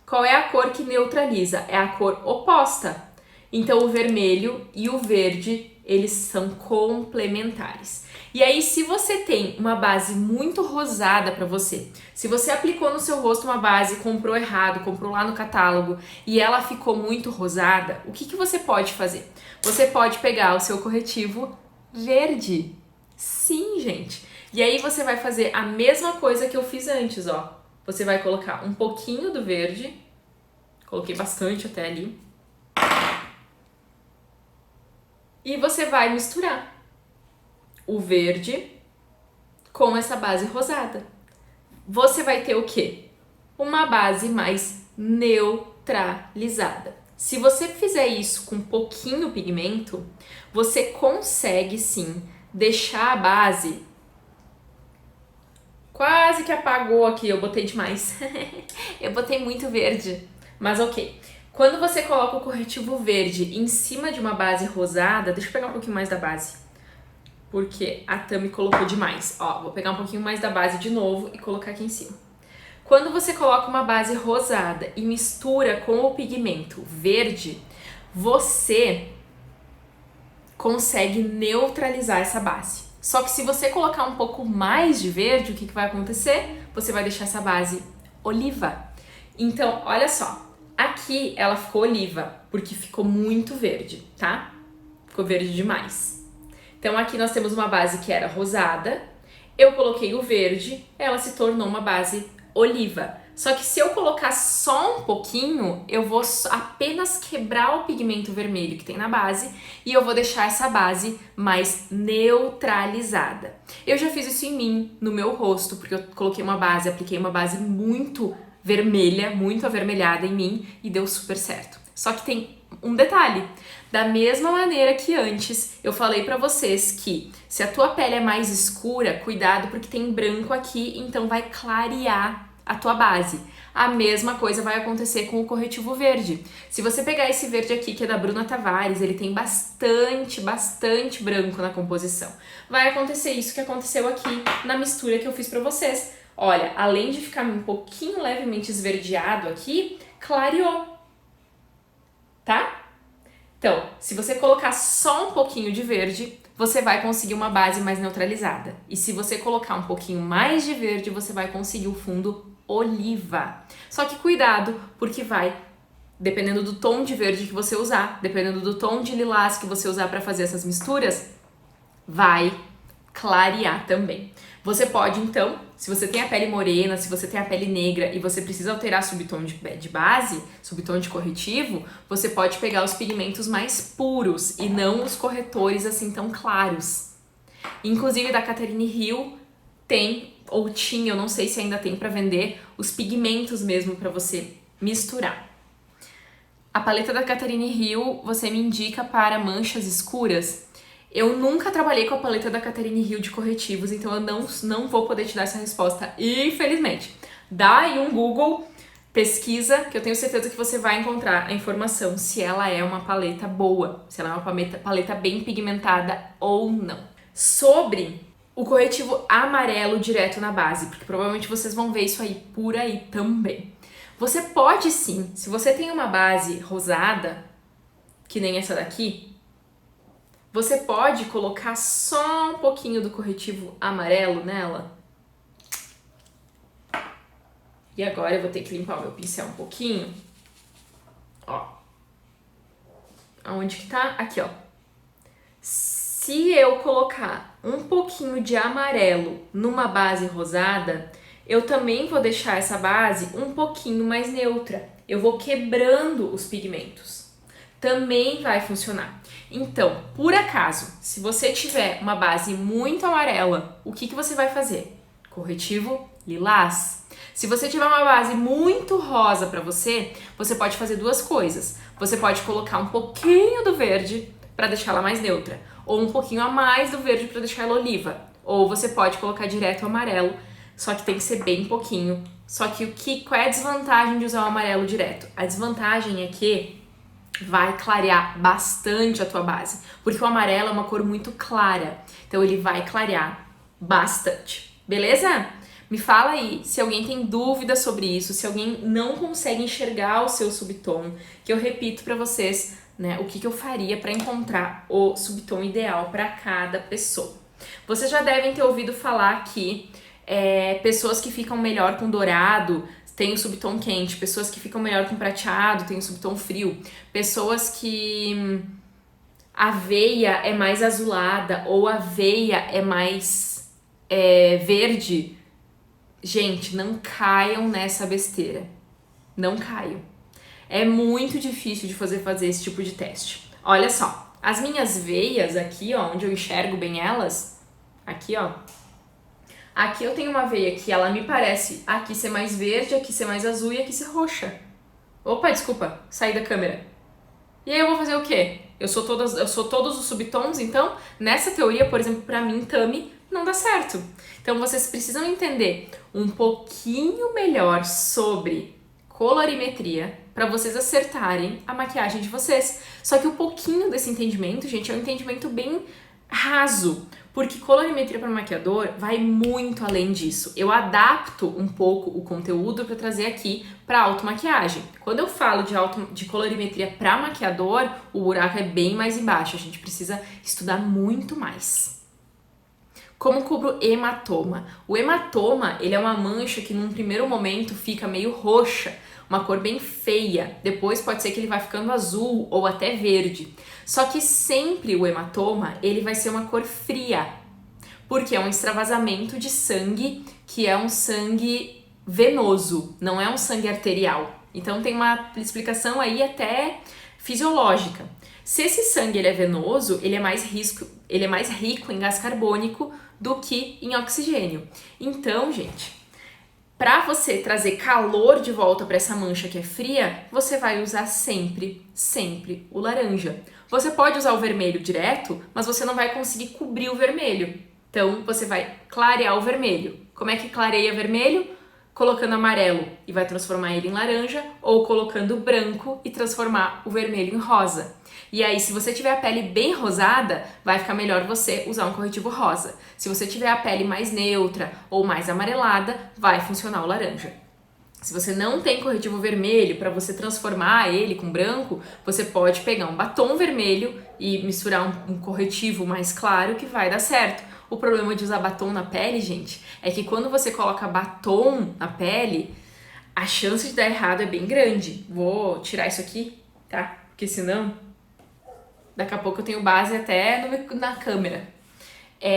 Qual é a cor que neutraliza? É a cor oposta. Então, o vermelho e o verde, eles são complementares. E aí, se você tem uma base muito rosada pra você, se você aplicou no seu rosto uma base, comprou errado, comprou lá no catálogo e ela ficou muito rosada, o que você pode fazer? Você pode pegar o seu corretivo verde. Sim, gente. E aí você vai fazer a mesma coisa que eu fiz antes, ó. Você vai colocar um pouquinho do verde, coloquei bastante até ali, e você vai misturar o verde com essa base rosada. Você vai ter o quê? Uma base mais neutralizada. Se você fizer isso com pouquinho pigmento, você consegue sim deixar a base... Quase que apagou aqui, eu botei demais. Eu botei muito verde, mas ok. Quando você coloca o corretivo verde em cima de uma base rosada, deixa eu pegar um pouquinho mais da base, porque a Tami colocou demais. Ó, vou pegar um pouquinho mais da base de novo e colocar aqui em cima. Quando você coloca uma base rosada e mistura com o pigmento verde, você consegue neutralizar essa base. Só que se você colocar um pouco mais de verde, o que vai acontecer? Você vai deixar essa base oliva. Então, olha só, aqui ela ficou oliva, porque ficou muito verde, tá? Ficou verde demais. Então aqui nós temos uma base que era rosada, eu coloquei o verde, ela se tornou uma base oliva. Só que se eu colocar só um pouquinho, eu vou apenas quebrar o pigmento vermelho que tem na base e eu vou deixar essa base mais neutralizada. Eu já fiz isso em mim, no meu rosto, porque eu coloquei uma base, apliquei uma base muito vermelha, muito avermelhada em mim e deu super certo. Só que tem um detalhe. Da mesma maneira que antes, eu falei pra vocês que se a tua pele é mais escura, cuidado porque tem branco aqui, então vai clarear a tua base. A mesma coisa vai acontecer com o corretivo verde. Se você pegar esse verde aqui, que é da Bruna Tavares, ele tem bastante branco na composição. Vai acontecer isso que aconteceu aqui na mistura que eu fiz pra vocês. Olha, além de ficar um pouquinho levemente esverdeado aqui, clareou. Tá? Então, se você colocar só um pouquinho de verde, você vai conseguir uma base mais neutralizada. E se você colocar um pouquinho mais de verde, você vai conseguir o fundo oliva. Só que cuidado, porque vai, dependendo do tom de verde que você usar, dependendo do tom de lilás que você usar para fazer essas misturas, vai clarear também. Você pode, então, se você tem a pele morena, se você tem a pele negra e você precisa alterar subtom de base, subtom de corretivo, você pode pegar os pigmentos mais puros e não os corretores assim tão claros. Inclusive da Catherine Hill tem, ou tinha, eu não sei se ainda tem para vender, os pigmentos mesmo para você misturar. A paleta da Catherine Hill você me indica para manchas escuras. Eu nunca trabalhei com a paleta da Catherine Hill de corretivos, então eu não vou poder te dar essa resposta, infelizmente. Dá aí um Google, pesquisa, que eu tenho certeza que você vai encontrar a informação se ela é uma paleta boa, se ela é uma paleta bem pigmentada ou não. Sobre o corretivo amarelo direto na base, porque provavelmente vocês vão ver isso aí por aí também. Você pode sim, se você tem uma base rosada, que nem essa daqui, você pode colocar só um pouquinho do corretivo amarelo nela. E agora eu vou ter que limpar o meu pincel um pouquinho. Ó. Aonde que tá? Aqui, ó. Se eu colocar um pouquinho de amarelo numa base rosada, eu também vou deixar essa base um pouquinho mais neutra. Eu vou quebrando os pigmentos. Também vai funcionar. Então, por acaso, se você tiver uma base muito amarela, o que você vai fazer? Corretivo lilás. Se você tiver uma base muito rosa para você, você pode fazer duas coisas. Você pode colocar um pouquinho do verde para deixar ela mais neutra, ou um pouquinho a mais do verde para deixar ela oliva, ou você pode colocar direto o amarelo, só que tem que ser bem pouquinho. Só que qual é a desvantagem de usar o amarelo direto? A desvantagem é que vai clarear bastante a tua base, porque o amarelo é uma cor muito clara, então ele vai clarear bastante, beleza? Me fala aí se alguém tem dúvida sobre isso, se alguém não consegue enxergar o seu subtom, que eu repito pra vocês, né, o que eu faria pra encontrar o subtom ideal pra cada pessoa. Vocês já devem ter ouvido falar que pessoas que ficam melhor com dourado tem o subtom quente, pessoas que ficam melhor com prateado tem o subtom frio, pessoas que aveia é mais azulada ou aveia é mais verde. Gente, não caiam nessa besteira, não caiam. É muito difícil de fazer esse tipo de teste. Olha só, as minhas veias aqui, ó, onde eu enxergo bem elas, aqui, ó, aqui eu tenho uma veia que ela me parece aqui ser mais verde, aqui ser mais azul e aqui ser roxa. Opa, desculpa, saí da câmera. E aí eu vou fazer o quê? Eu sou todos os subtons, então nessa teoria, por exemplo, pra mim, Tami, não dá certo. Então vocês precisam entender um pouquinho melhor sobre colorimetria para vocês acertarem a maquiagem de vocês. Só que um pouquinho desse entendimento, gente, é um entendimento bem raso, porque colorimetria para maquiador vai muito além disso. Eu adapto um pouco o conteúdo para trazer aqui para automaquiagem. Quando eu falo de colorimetria para maquiador, o buraco é bem mais embaixo, a gente precisa estudar muito mais. Como cubro hematoma? O hematoma, ele é uma mancha que num primeiro momento fica meio roxa, uma cor bem feia. Depois pode ser que ele vai ficando azul ou até verde. Só que sempre o hematoma, ele vai ser uma cor fria, porque é um extravasamento de sangue, que é um sangue venoso, não é um sangue arterial. Então tem uma explicação aí até fisiológica. Se esse sangue ele é venoso, ele é mais rico em gás carbônico do que em oxigênio. Então, gente, para você trazer calor de volta para essa mancha que é fria, você vai usar sempre o laranja. Você pode usar o vermelho direto, mas você não vai conseguir cobrir o vermelho. Então, você vai clarear o vermelho. Como é que clareia vermelho? Colocando amarelo e vai transformar ele em laranja, ou colocando branco e transformar o vermelho em rosa. E aí, se você tiver a pele bem rosada, vai ficar melhor você usar um corretivo rosa. Se você tiver a pele mais neutra ou mais amarelada, vai funcionar o laranja. Se você não tem corretivo vermelho para você transformar ele com branco, você pode pegar um batom vermelho e misturar um corretivo mais claro que vai dar certo. O problema de usar batom na pele, gente, é que quando você coloca batom na pele, a chance de dar errado é bem grande. Vou tirar isso aqui, tá? Porque senão, daqui a pouco eu tenho base até na câmera.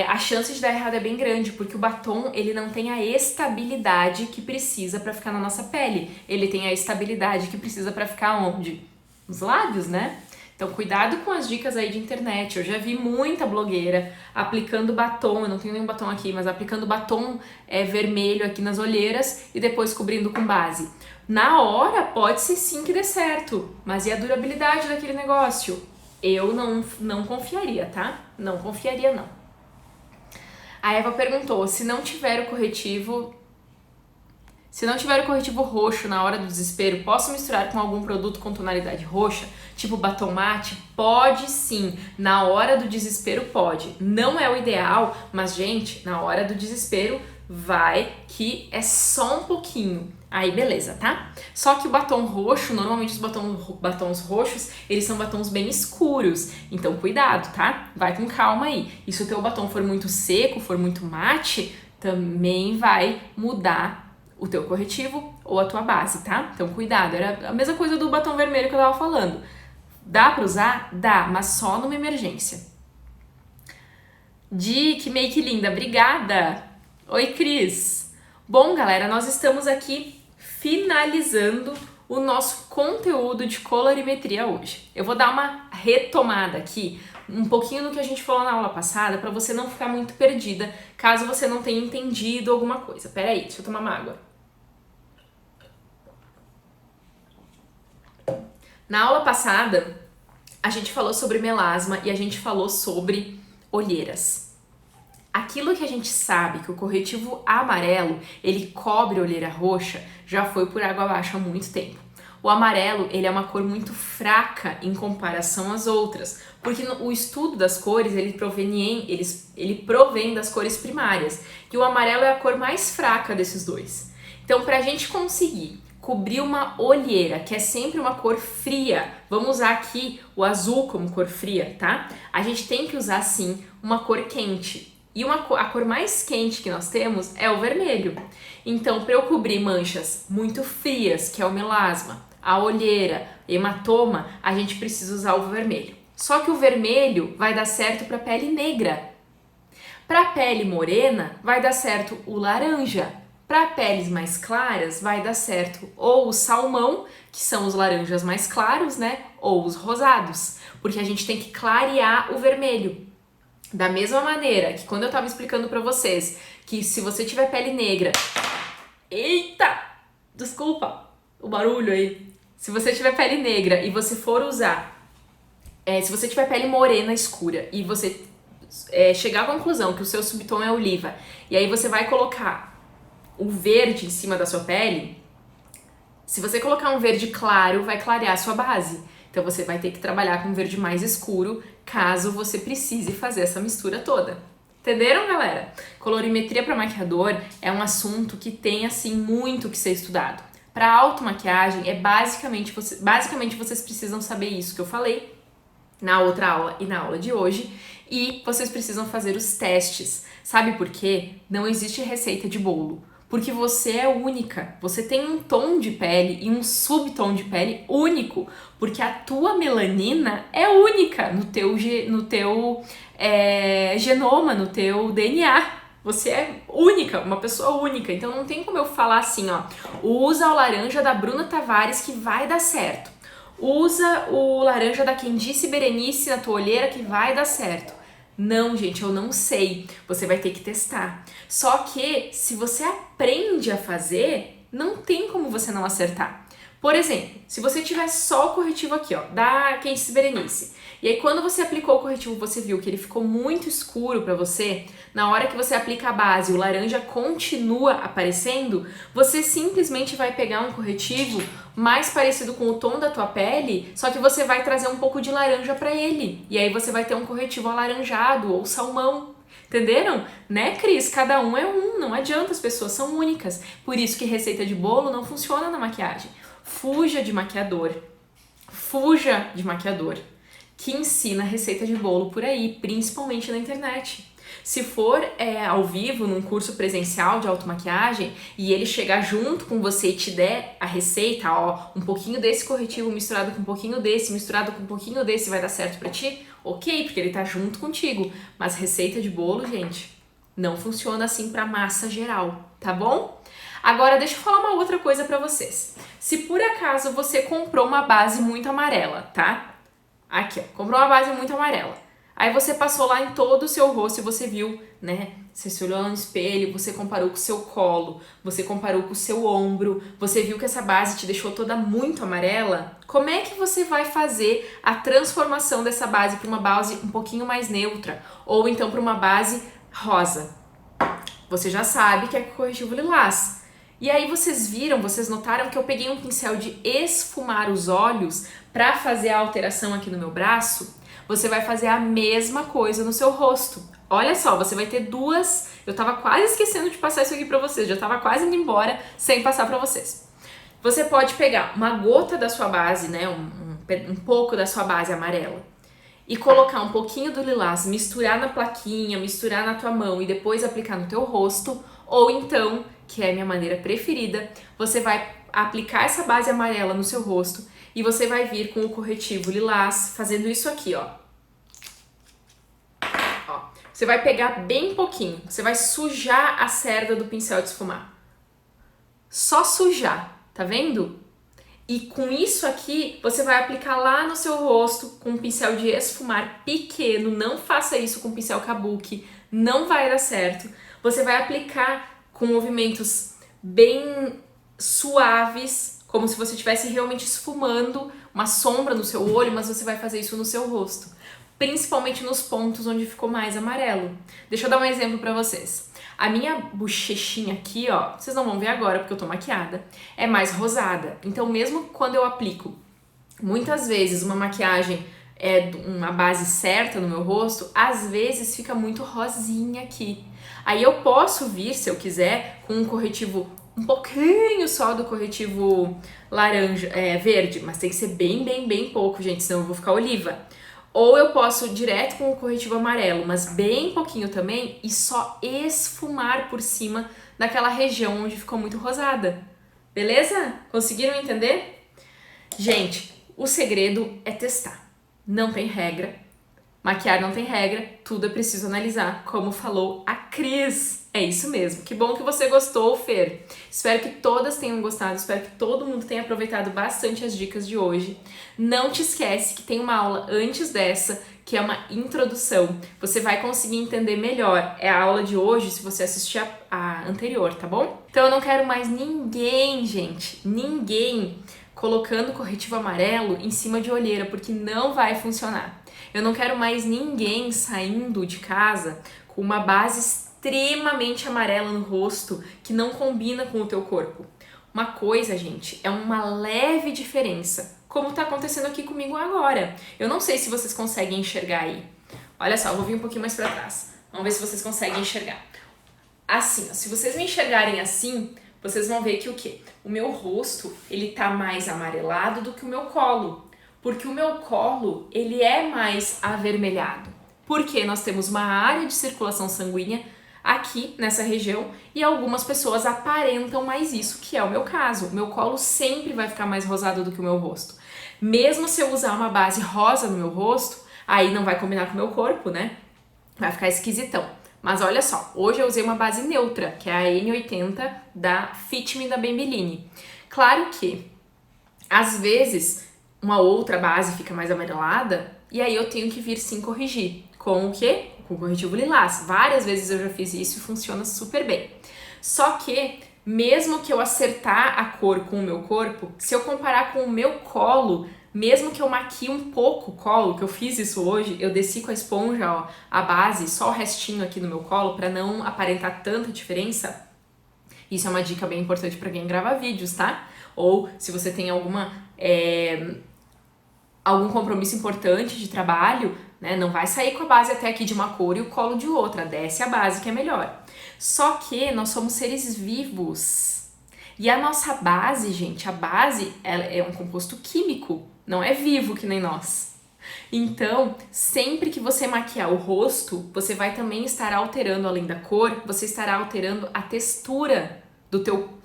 A chance de dar errado é bem grande, porque o batom, ele não tem a estabilidade que precisa para ficar na nossa pele. Ele tem a estabilidade que precisa para ficar onde? Nos lábios, né? Então, cuidado com as dicas aí de internet. Eu já vi muita blogueira aplicando batom, eu não tenho nenhum batom aqui, mas aplicando batom vermelho aqui nas olheiras e depois cobrindo com base. Na hora, pode ser sim que dê certo, mas e a durabilidade daquele negócio? Eu não confiaria, tá? Não confiaria, não. A Eva perguntou, se não tiver o corretivo roxo na hora do desespero, posso misturar com algum produto com tonalidade roxa? Tipo batom mate? Pode sim, na hora do desespero pode. Não é o ideal, mas gente, na hora do desespero vai que é só um pouquinho. Aí beleza, tá? Só que o batom roxo, normalmente os batons roxos, eles são batons bem escuros. Então cuidado, tá? Vai com calma aí. E se o teu batom for muito seco, for muito mate, também vai mudar o teu corretivo ou a tua base, tá? Então cuidado, era a mesma coisa do batom vermelho que eu tava falando. Dá pra usar? Dá, mas só numa emergência. Que make linda, obrigada! Oi, Cris! Bom, galera, nós estamos aqui finalizando o nosso conteúdo de colorimetria hoje. Eu vou dar uma retomada aqui, um pouquinho do que a gente falou na aula passada, para você não ficar muito perdida, caso você não tenha entendido alguma coisa. Pera aí, deixa eu tomar uma água. Na aula passada, a gente falou sobre melasma e a gente falou sobre olheiras. Aquilo que a gente sabe que o corretivo amarelo, ele cobre a olheira roxa, já foi por água abaixo há muito tempo. O amarelo, ele é uma cor muito fraca em comparação às outras, porque o estudo das cores, ele provém das cores primárias, e o amarelo é a cor mais fraca desses dois. Então, para a gente conseguir cobrir uma olheira, que é sempre uma cor fria, vamos usar aqui o azul como cor fria, tá? A gente tem que usar, sim, uma cor quente. E a cor mais quente que nós temos é o vermelho. Então, para eu cobrir manchas muito frias, que é o melasma, a olheira, hematoma, a gente precisa usar o vermelho. Só que o vermelho vai dar certo para pele negra. Para pele morena, vai dar certo o laranja. Para peles mais claras, vai dar certo ou o salmão, que são os laranjas mais claros, né? Ou os rosados, porque a gente tem que clarear o vermelho. Da mesma maneira que quando eu tava explicando pra vocês que se você tiver pele negra... Eita! Desculpa o barulho aí. Se você tiver pele negra e você for usar... se você tiver pele morena escura e você chegar à conclusão que o seu subtom é oliva e aí você vai colocar o verde em cima da sua pele, Se você colocar um verde claro, vai clarear a sua base. Então você vai ter que trabalhar com um verde mais escuro, caso você precise fazer essa mistura toda. Entenderam, galera? Colorimetria para maquiador é um assunto que tem, assim, muito que ser estudado. Para automaquiagem, basicamente vocês precisam saber isso que eu falei na outra aula e na aula de hoje, e vocês precisam fazer os testes. Sabe por quê? Não existe receita de bolo. Porque você é única, você tem um tom de pele e um subtom de pele único, porque a tua melanina é única no teu genoma, no teu DNA. Você é única, uma pessoa única, então não tem como eu falar assim, ó, usa o laranja da Bruna Tavares que vai dar certo, usa o laranja da Candice Berenice na tua olheira que vai dar certo. Não, gente, eu não sei. Você vai ter que testar. Só que, se você aprende a fazer, não tem como você não acertar. Por exemplo, se você tiver só o corretivo aqui, ó, da Candice Berenice, e aí quando você aplicou o corretivo, você viu que ele ficou muito escuro pra você, na hora que você aplica a base, o laranja continua aparecendo, você simplesmente vai pegar um corretivo mais parecido com o tom da tua pele, só que você vai trazer um pouco de laranja pra ele. E aí você vai ter um corretivo alaranjado ou salmão. Entenderam? Né, Cris? Cada um é um, não adianta, as pessoas são únicas. Por isso que receita de bolo não funciona na maquiagem. Fuja de maquiador que ensina receita de bolo por aí, principalmente na internet. Se for ao vivo, num curso presencial de automaquiagem, e ele chegar junto com você e te der a receita, ó, um pouquinho desse corretivo misturado com um pouquinho desse, misturado com um pouquinho desse, vai dar certo pra ti? Ok, porque ele tá junto contigo. Mas receita de bolo, gente, não funciona assim pra massa geral, tá bom? Agora, deixa eu falar uma outra coisa pra vocês. Se por acaso você comprou uma base muito amarela, tá? Aqui, ó, comprou uma base muito amarela. Aí você passou lá em todo o seu rosto e você viu, né? Você se olhou no espelho, você comparou com o seu colo, você comparou com o seu ombro, você viu que essa base te deixou toda muito amarela. Como é que você vai fazer a transformação dessa base para uma base um pouquinho mais neutra? Ou então para uma base rosa? Você já sabe que é corretivo lilás. E aí vocês notaram que eu peguei um pincel de esfumar os olhos para fazer a alteração aqui no meu braço? Você vai fazer a mesma coisa no seu rosto. Olha só, você vai ter duas... Eu tava quase esquecendo de passar isso aqui pra vocês, já tava quase indo embora sem passar pra vocês. Você pode pegar uma gota da sua base, né, um pouco da sua base amarela, e colocar um pouquinho do lilás, misturar na plaquinha, misturar na tua mão e depois aplicar no teu rosto, ou então, que é a minha maneira preferida, você vai aplicar essa base amarela no seu rosto e você vai vir com o corretivo lilás, fazendo isso aqui, ó. Você vai pegar bem pouquinho, você vai sujar a cerda do pincel de esfumar. Só sujar, tá vendo? E com isso aqui, você vai aplicar lá no seu rosto com um pincel de esfumar pequeno. Não faça isso com pincel kabuki, não vai dar certo. Você vai aplicar com movimentos bem suaves, como se você estivesse realmente esfumando uma sombra no seu olho, mas você vai fazer isso no seu rosto, principalmente nos pontos onde ficou mais amarelo. Deixa eu dar um exemplo pra vocês. A minha bochechinha aqui, ó, vocês não vão ver agora porque eu tô maquiada, é mais rosada. Então mesmo quando eu aplico muitas vezes uma maquiagem uma base certa no meu rosto, às vezes fica muito rosinha aqui. Aí eu posso vir, se eu quiser, com um corretivo um pouquinho só do corretivo laranja, verde, mas tem que ser bem pouco, gente, senão eu vou ficar oliva. Ou eu posso ir direto com o corretivo amarelo, mas bem pouquinho também, e só esfumar por cima daquela região onde ficou muito rosada. Beleza? Conseguiram entender? Gente, o segredo é testar. Não tem regra. Maquiar não tem regra, tudo é preciso analisar, como falou a Cris. É isso mesmo. Que bom que você gostou, Fer. Espero que todas tenham gostado, espero que todo mundo tenha aproveitado bastante as dicas de hoje. Não te esquece que tem uma aula antes dessa, que é uma introdução. Você vai conseguir entender melhor. É a aula de hoje, se você assistir a anterior, tá bom? Então eu não quero mais ninguém, gente, ninguém colocando corretivo amarelo em cima de olheira, porque não vai funcionar. Eu não quero mais ninguém saindo de casa com uma base extremamente amarela no rosto que não combina com o teu corpo. Uma coisa, gente, é uma leve diferença, como tá acontecendo aqui comigo agora. Eu não sei se vocês conseguem enxergar aí. Olha só, eu vou vir um pouquinho mais pra trás. Vamos ver se vocês conseguem enxergar. Assim, ó, se vocês me enxergarem assim, vocês vão ver que o quê? O meu rosto, ele tá mais amarelado do que o meu colo. Porque o meu colo, ele é mais avermelhado. Porque nós temos uma área de circulação sanguínea aqui nessa região e algumas pessoas aparentam mais isso, que é o meu caso. O meu colo sempre vai ficar mais rosado do que o meu rosto. Mesmo se eu usar uma base rosa no meu rosto, aí não vai combinar com o meu corpo, né? Vai ficar esquisitão. Mas olha só, hoje eu usei uma base neutra, que é a N80 da Fit Me da Maybelline. Claro que, às vezes, uma outra base fica mais amarelada e aí eu tenho que vir sim corrigir. Com o quê? Com o corretivo lilás. Várias vezes eu já fiz isso e funciona super bem. Só que, mesmo que eu acertar a cor com o meu corpo, se eu comparar com o meu colo, mesmo que eu maquie um pouco o colo, que eu fiz isso hoje, eu desci com a esponja, ó, a base, só o restinho aqui no meu colo, pra não aparentar tanta diferença. Isso é uma dica bem importante pra quem grava vídeos, tá? Ou se você tem algum compromisso importante de trabalho, né? Não vai sair com a base até aqui de uma cor e o colo de outra, desce a base que é melhor. Só que nós somos seres vivos. E a nossa base, gente, a base ela é um composto químico, não é vivo que nem nós. Então, sempre que você maquiar o rosto, você vai também estar alterando, além da cor, você estará alterando a textura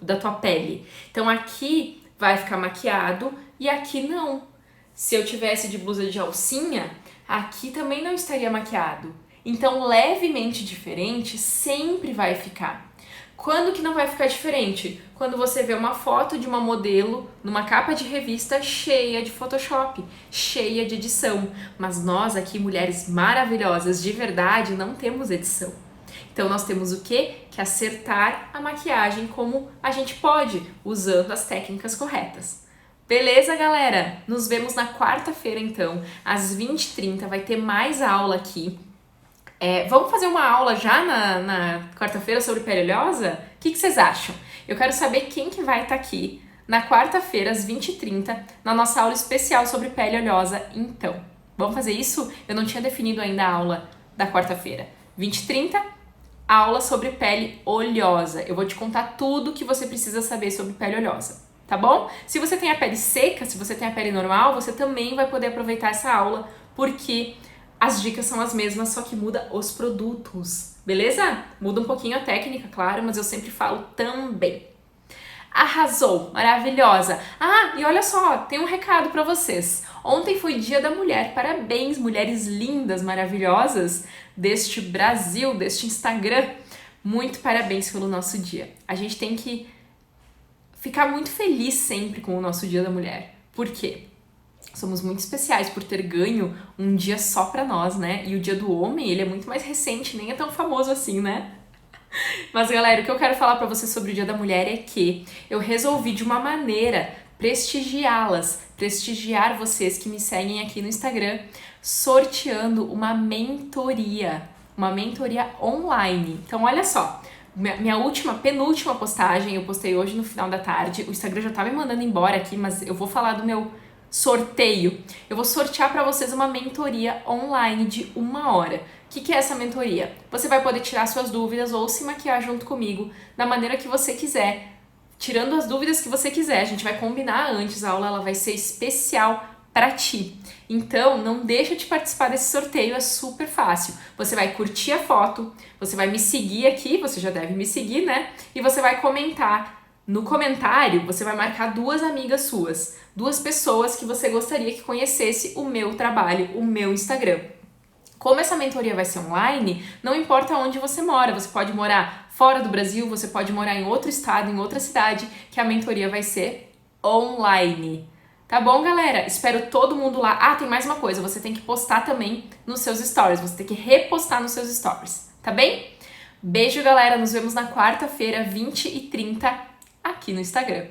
da tua pele. Então aqui vai ficar maquiado e aqui não. Se eu tivesse de blusa de alcinha, aqui também não estaria maquiado. Então, levemente diferente sempre vai ficar. Quando que não vai ficar diferente? Quando você vê uma foto de uma modelo numa capa de revista cheia de Photoshop, cheia de edição. Mas nós aqui, mulheres maravilhosas de verdade, não temos edição. Então nós temos o quê? Que acertar a maquiagem como a gente pode, usando as técnicas corretas. Beleza, galera? Nos vemos na quarta-feira, então, às 20h30, vai ter mais aula aqui. Vamos fazer uma aula já na quarta-feira sobre pele oleosa? O que vocês acham? Eu quero saber quem que vai estar aqui na quarta-feira, às 20h30, na nossa aula especial sobre pele oleosa, então. Vamos fazer isso? Eu não tinha definido ainda a aula da quarta-feira. 20h30, aula sobre pele oleosa. Eu vou te contar tudo que você precisa saber sobre pele oleosa, tá bom? Se você tem a pele seca, se você tem a pele normal, você também vai poder aproveitar essa aula, porque as dicas são as mesmas, só que muda os produtos, beleza? Muda um pouquinho a técnica, claro, mas eu sempre falo também. Arrasou, maravilhosa. Ah, e olha só, tem um recado pra vocês. Ontem foi Dia da Mulher, parabéns, mulheres lindas, maravilhosas deste Brasil, deste Instagram. Muito parabéns pelo nosso dia. A gente tem que ficar muito feliz sempre com o nosso Dia da Mulher. Por quê? Somos muito especiais por ter ganho um dia só pra nós, né? E o Dia do Homem, ele é muito mais recente, nem é tão famoso assim, né? Mas, galera, o que eu quero falar pra vocês sobre o Dia da Mulher é que eu resolvi, de uma maneira, prestigiá-las, prestigiar vocês que me seguem aqui no Instagram, sorteando uma mentoria online. Então, olha só, minha penúltima postagem, eu postei hoje no final da tarde, o Instagram já tá me mandando embora aqui, mas eu vou falar do meu sorteio. Eu vou sortear para vocês uma mentoria online de 1 hora. O que é essa mentoria? Você vai poder tirar suas dúvidas ou se maquiar junto comigo da maneira que você quiser, tirando as dúvidas que você quiser. A gente vai combinar antes, a aula ela vai ser especial para ti. Então, não deixa de participar desse sorteio, é super fácil. Você vai curtir a foto, você vai me seguir aqui, você já deve me seguir, né? E você vai comentar. No comentário, você vai marcar 2 amigas suas, 2 pessoas que você gostaria que conhecesse o meu trabalho, o meu Instagram. Como essa mentoria vai ser online, não importa onde você mora, você pode morar fora do Brasil, você pode morar em outro estado, em outra cidade, que a mentoria vai ser online. Tá bom, galera? Espero todo mundo lá. Ah, tem mais uma coisa, você tem que postar também nos seus stories, você tem que repostar nos seus stories, tá bem? Beijo, galera, nos vemos na quarta-feira, 20h30, aqui no Instagram.